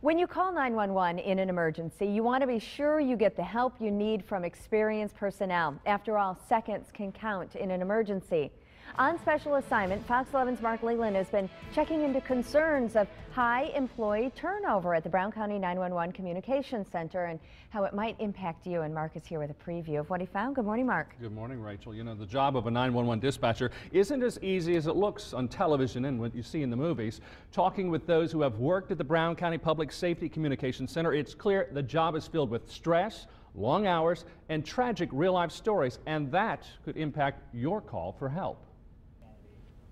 When you call 911 in an emergency, you want to be sure you get the help you need from experienced personnel. After all, seconds can count in an emergency. On special assignment, Fox 11's Mark Leland has been checking into concerns of high employee turnover at the Brown County 911 Communications Center and how it might impact you. And Mark is here with a preview of what he found. Good morning, Mark. Good morning, Rachel. You know, the job of a 911 dispatcher isn't as easy as it looks on television and what you see in the movies. Talking with those who have worked at the Brown County Public Safety Communications Center, it's clear the job is filled with stress, long hours, and tragic real-life stories, and that could impact your call for help.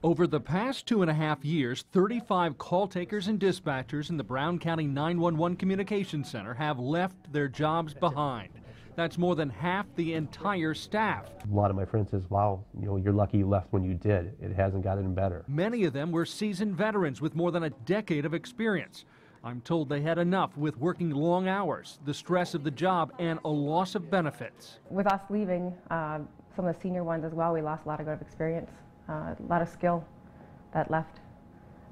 Over the past 2.5 years, 35 call takers and dispatchers in the Brown County 911 Communications Center have left their jobs behind. That's more than half the entire staff. A lot of my friends says, wow, you know, you're lucky you left when you did. It hasn't gotten better. Many of them were seasoned veterans with more than a decade of experience. I'm told they had enough with working long hours, the stress of the job, and a loss of benefits. With us leaving, some of the senior ones as well, we lost a lot of good experience. A lot of skill that left,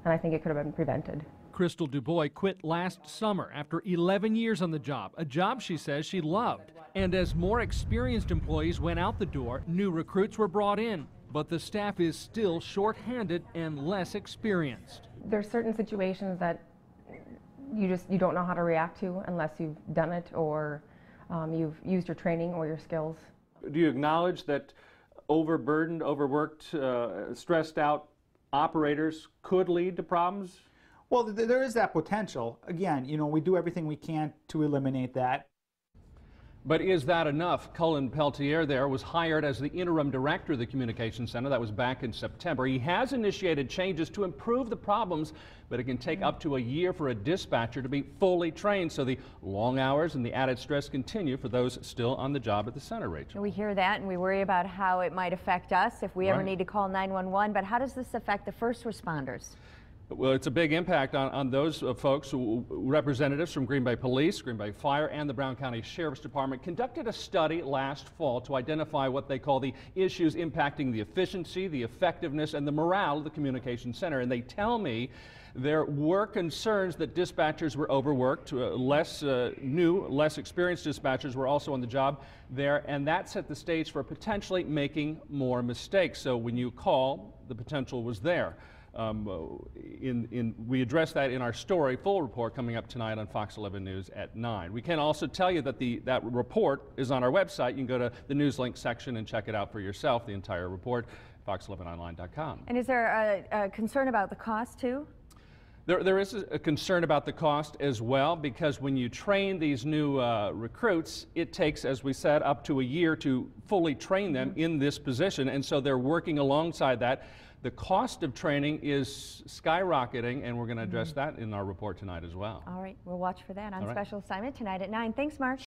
and I think it could have been prevented. Crystal DuBois quit last summer after 11 years on the job, a job she says she loved. And as more experienced employees went out the door, new recruits were brought in. But the staff is still short-handed and less experienced. There's certain situations that you don't know how to react to unless you've done it or you've used your training or your skills. Do you acknowledge that overburdened, overworked, stressed out operators could lead to problems? Well, there is that potential. Again, you know, we do everything we can to eliminate that. But is that enough? Cullen Peltier there was hired as the interim director of the Communications Center. That was back in September. He has initiated changes to improve the problems, but it can take up to a year for a dispatcher to be fully trained. So the long hours and the added stress continue for those still on the job at the center, Rachel. We hear that and we worry about how it might affect us if we ever need to call 911. But how does this affect the first responders? Well, it's a big impact on those folks. Representatives from Green Bay Police, Green Bay Fire, and the Brown County Sheriff's Department conducted a study last fall to identify what they call the issues impacting the efficiency, the effectiveness, and the morale of the Communications Center. And they tell me there were concerns that dispatchers were overworked, less experienced dispatchers were also on the job there, and that set the stage for potentially making more mistakes. So when you call, the potential was there. We address that in our story, full report coming up tonight on Fox 11 News at 9. We can also tell you that that report is on our website. You can go to the news link section and check it out for yourself, the entire report, fox11online.com. And is there a concern about the cost too? There is a concern about the cost as well, because when you train these new recruits, it takes, as we said, up to a year to fully train them in this position, and so they're working alongside that. The cost of training is skyrocketing, and we're going to address that in our report tonight as well. All right, we'll watch for that on special assignment tonight at 9. Thanks, Mark.